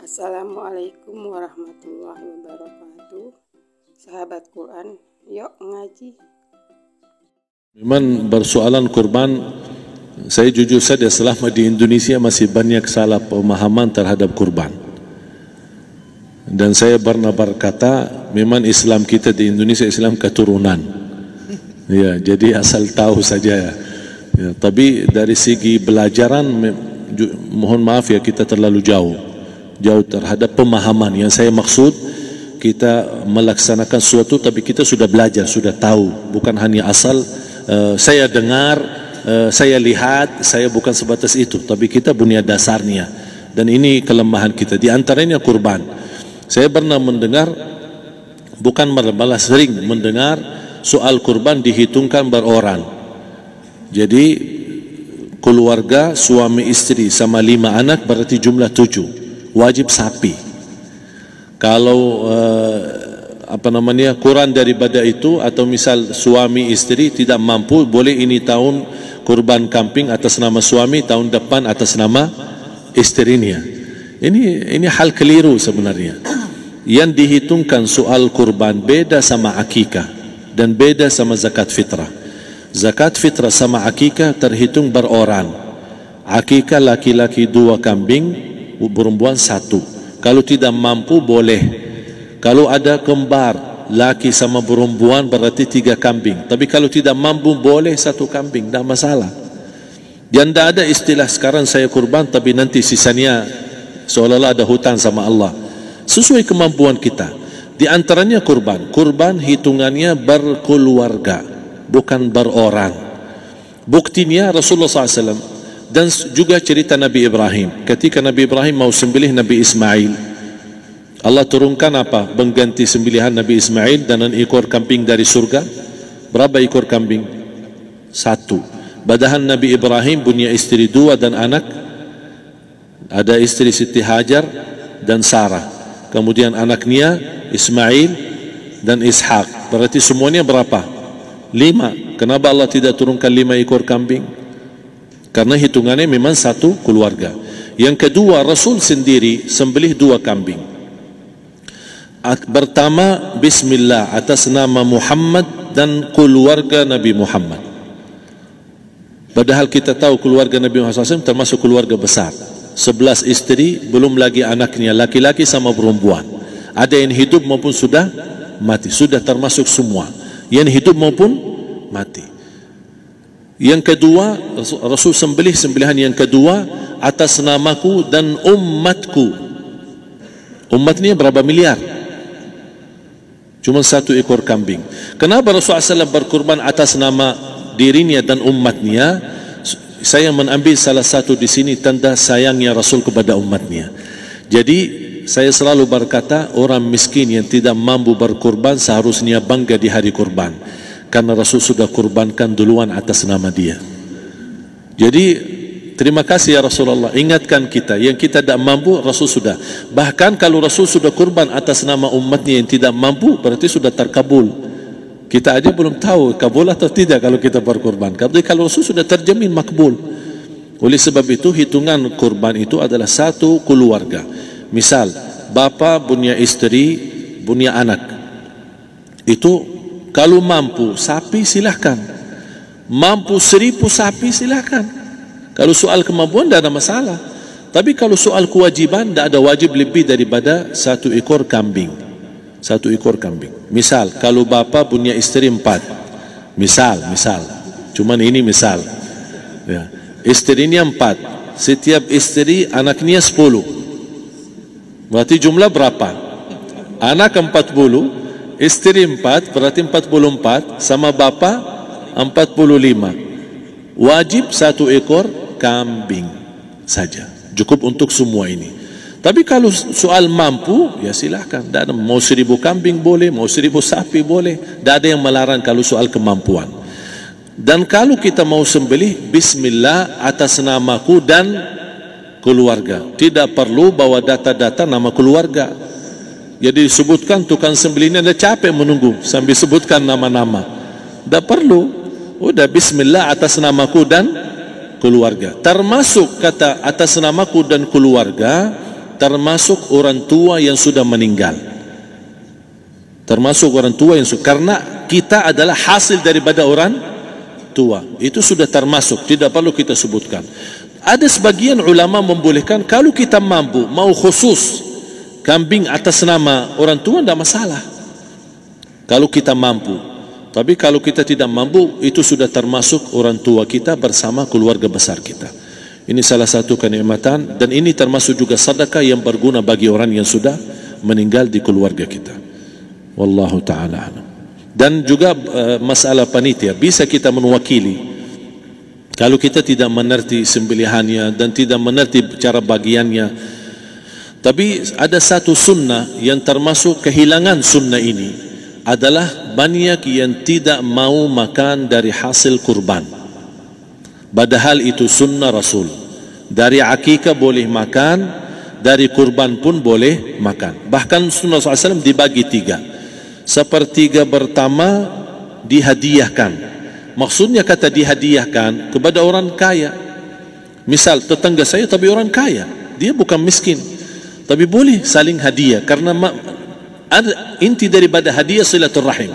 Assalamualaikum warahmatullahi wabarakatuh. Sahabat Quran, yuk ngaji. Memang bersoalan kurban, saya jujur saja selama di Indonesia masih banyak salah pemahaman terhadap kurban. Dan saya pernah berkata, memang Islam kita di Indonesia Islam keturunan. Ya, jadi asal tahu saja ya. Ya, tapi dari segi belajaran, mohon maaf ya, kita terlalu jauh terhadap pemahaman. Yang saya maksud, kita melaksanakan sesuatu tapi kita sudah belajar, sudah tahu, bukan hanya asal saya dengar, saya lihat, saya bukan sebatas itu, tapi kita punya dasarnya. Dan ini kelemahan kita, di antaranya kurban. Saya pernah mendengar, bukan malah sering mendengar soal kurban dihitungkan beroran. Jadi keluarga suami istri sama 5 anak berarti jumlah 7, wajib sapi. Kalau kurang daripada itu, atau misal suami istri tidak mampu, boleh ini tahun kurban kambing atas nama suami, tahun depan atas nama istrinya. Ini hal keliru sebenarnya. Yang dihitungkan soal kurban beda sama akikah dan beda sama zakat fitrah. Zakat fitrah sama akikah terhitung beroran. Akikah laki-laki 2 kambing, perempuan 1. Kalau tidak mampu boleh. Kalau ada kembar laki sama perempuan berarti 3 kambing. Tapi kalau tidak mampu boleh 1 kambing, tidak masalah. Dan tidak ada istilah sekarang saya kurban tapi nanti sisanya seolah-olah ada hutang sama Allah. Sesuai kemampuan kita. Di antaranya kurban. Kurban hitungannya berkeluarga, bukan beroran. Buktinya Rasulullah SAW dan juga cerita Nabi Ibrahim. Ketika Nabi Ibrahim mau sembelih Nabi Ismail, Allah turunkan apa? Mengganti sembelihan Nabi Ismail dengan ekor kambing dari surga. Berapa ekor kambing? 1. Padahal Nabi Ibrahim punya istri 2 dan anak. Ada istri Siti Hajar dan Sarah. Kemudian anaknya Ismail dan Ishak. Berarti semuanya berapa? 5. Kenapa Allah tidak turunkan 5 ekor kambing? Karena hitungannya memang 1 keluarga. Yang kedua, Rasul sendiri sembelih 2 kambing. Pertama, Bismillah atas nama Muhammad dan keluarga Nabi Muhammad. Padahal kita tahu keluarga Nabi Muhammad SAW termasuk keluarga besar. 11 istri, belum lagi anaknya, laki-laki sama perempuan. Ada yang hidup maupun sudah mati. Sudah termasuk semua. Yang hidup maupun mati. Yang kedua, Rasul sembelih sembelihan yang kedua atas namaku dan umatku. Umatnya berapa miliar? Cuma 1 ekor kambing. Kenapa Rasulullah SAW berkurban atas nama dirinya dan umatnya? Saya mengambil salah satu di sini tanda sayangnya Rasul kepada umatnya. Jadi saya selalu berkata, orang miskin yang tidak mampu berkurban seharusnya bangga di hari kurban, karena Rasul sudah kurbankan duluan atas nama dia. Jadi terima kasih ya Rasulullah, ingatkan kita. Yang kita tidak mampu, Rasul sudah. Bahkan kalau Rasul sudah kurban atas nama umatnya yang tidak mampu, berarti sudah terkabul. Kita aja belum tahu kabul atau tidak kalau kita berkurban. Tapi kalau Rasul sudah terjamin makbul. Oleh sebab itu hitungan kurban itu adalah 1 keluarga. Misal bapa punya istri, punya anak. Itu kalau mampu sapi silahkan. Mampu 1000 sapi silahkan. Kalau soal kemampuan tidak ada masalah. Tapi kalau soal kewajiban, tidak ada wajib lebih daripada 1 ekor kambing. 1 ekor kambing. Misal kalau bapa punya istri 4, misal, cuman ini misal ya. Istrinya 4, setiap istri anaknya 10. Berarti jumlah berapa? Anak 40, istri 4, berarti 44, sama bapa 45. Wajib 1 ekor kambing saja, cukup untuk semua ini. Tapi kalau soal mampu, ya silahkan. Mau 1000 kambing boleh, mau 1000 sapi boleh. Tidak ada yang melarang kalau soal kemampuan. Dan kalau kita mau sembelih, Bismillah atas namaku dan keluarga. Tidak perlu bawa data-data nama keluarga. Jadi disebutkan tukang sembelihnya, anda capek menunggu sambil sebutkan nama-nama. Tidak perlu. Udah Bismillah atas namaku dan keluarga. Termasuk kata atas namaku dan keluarga, termasuk orang tua yang sudah meninggal. Termasuk orang tua yang karena kita adalah hasil daripada orang tua. Itu sudah termasuk, tidak perlu kita sebutkan. Ada sebagian ulama membolehkan kalau kita mampu, mau khusus kambing atas nama orang tua, tidak masalah kalau kita mampu. Tapi kalau kita tidak mampu, itu sudah termasuk orang tua kita bersama keluarga besar kita. Ini salah satu kenikmatan, dan ini termasuk juga sedekah yang berguna bagi orang yang sudah meninggal di keluarga kita. Wallahu ta'ala a'lam. Dan juga masalah panitia, bisa kita mewakili. Kalau kita tidak mengerti sembelihannya dan tidak mengerti cara bagiannya. Tapi ada satu sunnah yang termasuk kehilangan sunnah ini, adalah banyak yang tidak mau makan dari hasil kurban. Padahal itu sunnah Rasul. Dari akikah boleh makan, dari kurban pun boleh makan. Bahkan sunnah SAW dibagi 3. Sepertiga pertama dihadiahkan. Maksudnya kata dihadiahkan kepada orang kaya. Misal tetangga saya tapi orang kaya, dia bukan miskin, tapi boleh saling hadiah. Karena inti daripada hadiah silaturrahim.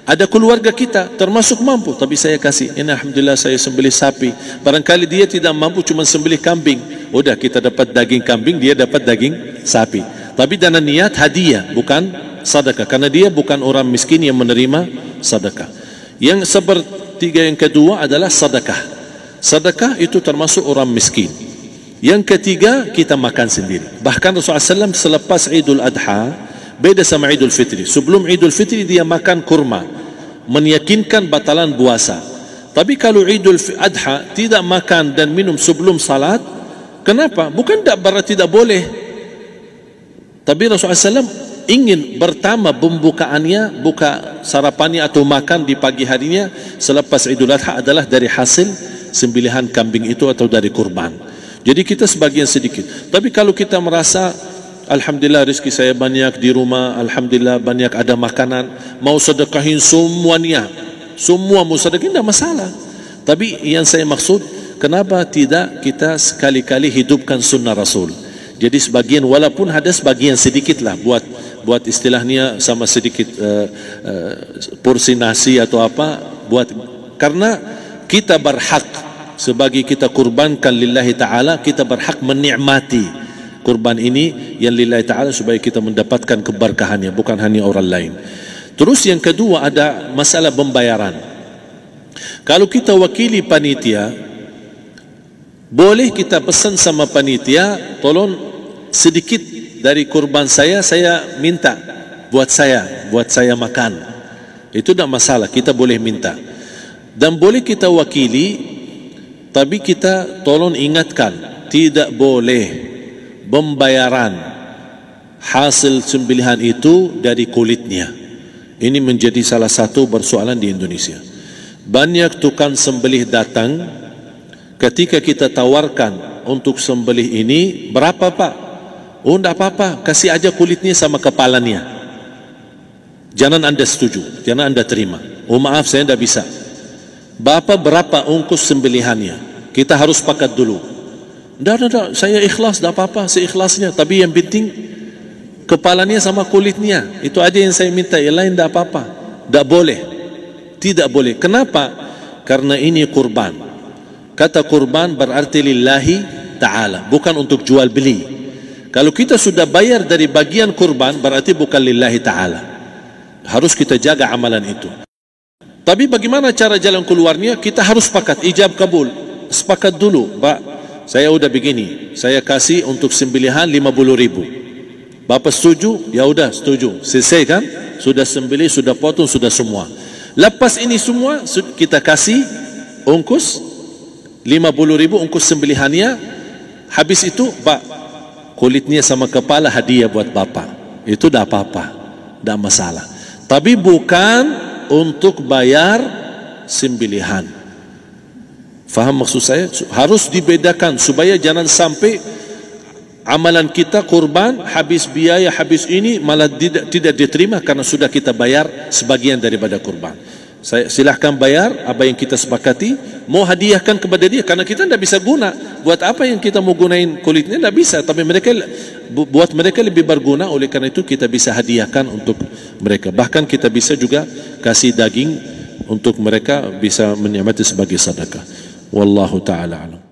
Ada keluarga kita termasuk mampu, tapi saya kasih ini, alhamdulillah saya sembelih sapi. Barangkali dia tidak mampu, cuma sembelih kambing. Udah, kita dapat daging kambing, dia dapat daging sapi. Tapi dengan niat hadiah, bukan sedekah, karena dia bukan orang miskin yang menerima sedekah. Yang sepertiga yang kedua adalah sedekah. Sedekah itu termasuk orang miskin. Yang ketiga, kita makan sendiri. Bahkan Rasulullah SAW selepas Idul Adha, beda sama Idul Fitri. Sebelum Idul Fitri dia makan kurma, meyakinkan batalan puasa. Tapi kalau Idul Adha tidak makan dan minum sebelum salat, kenapa? Bukan berarti tidak boleh. Tapi Rasulullah SAW ingin pertama pembukaannya, buka sarapannya atau makan di pagi harinya selepas Idul Adha adalah dari hasil sembelihan kambing itu atau dari kurban. Jadi kita sebagian sedikit. Tapi kalau kita merasa alhamdulillah rezeki saya banyak di rumah, alhamdulillah banyak ada makanan, mau sedekahin semuanya, semua mau sedekahin, tidak masalah. Tapi yang saya maksud, kenapa tidak kita sekali-kali hidupkan sunnah Rasul? Jadi sebagian, walaupun ada sebagian sedikit lah, buat istilahnya sama sedikit porsi nasi atau apa, karena kita berhak sebagai kita kurbankan lillahi ta'ala, kita berhak menikmati kurban ini yang lillahi ta'ala supaya kita mendapatkan keberkahannya, bukan hanya orang lain. Terus yang kedua ada masalah pembayaran. Kalau kita wakili panitia, boleh kita pesan sama panitia, tolong sedikit dari kurban saya minta buat saya makan. Itu tidak masalah, kita boleh minta. Dan boleh kita wakili, tapi kita tolong ingatkan, tidak boleh pembayaran hasil sembelihan itu dari kulitnya. Ini menjadi salah satu persoalan di Indonesia. Banyak tukang sembelih datang, ketika kita tawarkan untuk sembelih ini, berapa pak? Oh tidak apa-apa, kasih aja kulitnya sama kepalanya. Jangan anda setuju, jangan anda terima. Oh maaf, saya tidak bisa. Bapak berapa ongkos sembelihannya? Kita harus sepakat dulu. Tidak, saya ikhlas, tidak apa-apa, seikhlasnya. Tapi yang penting kepalanya sama kulitnya. Itu aja yang saya minta, yang lain tidak apa-apa. Tidak boleh. Tidak boleh. Kenapa? Karena ini kurban. Kata kurban berarti lillahi ta'ala, bukan untuk jual beli. Kalau kita sudah bayar dari bagian kurban, berarti bukan lillahi ta'ala. Harus kita jaga amalan itu. Tapi bagaimana cara jalan keluarnya? Kita harus sepakat, ijab kabul. Sepakat dulu, Pak, saya udah begini, saya kasih untuk sembelihan 50.000. Bapak setuju? Ya udah setuju. Selesai kan? Sudah sembelih, sudah potong, sudah semua. Lepas ini semua kita kasih ongkos 50.000 ongkos sembelihannya. Habis itu, Pak, kulitnya sama kepala hadiah buat Bapak. Itu dah apa-apa, dah masalah. Tapi bukan untuk bayar sembelihan. Faham maksud saya? Harus dibedakan supaya jangan sampai amalan kita kurban habis biaya, habis ini malah tidak diterima karena sudah kita bayar sebagian daripada kurban. Silahkan bayar apa yang kita sepakati, mau hadiahkan kepada dia, karena kita tidak bisa guna. Buat apa yang kita mau gunain kulitnya, tidak bisa. Tapi mereka, buat mereka lebih berguna, oleh karena itu kita bisa hadiahkan untuk mereka. Bahkan kita bisa juga kasih daging untuk mereka bisa menikmati sebagai sedekah. Wallahu ta'ala alam.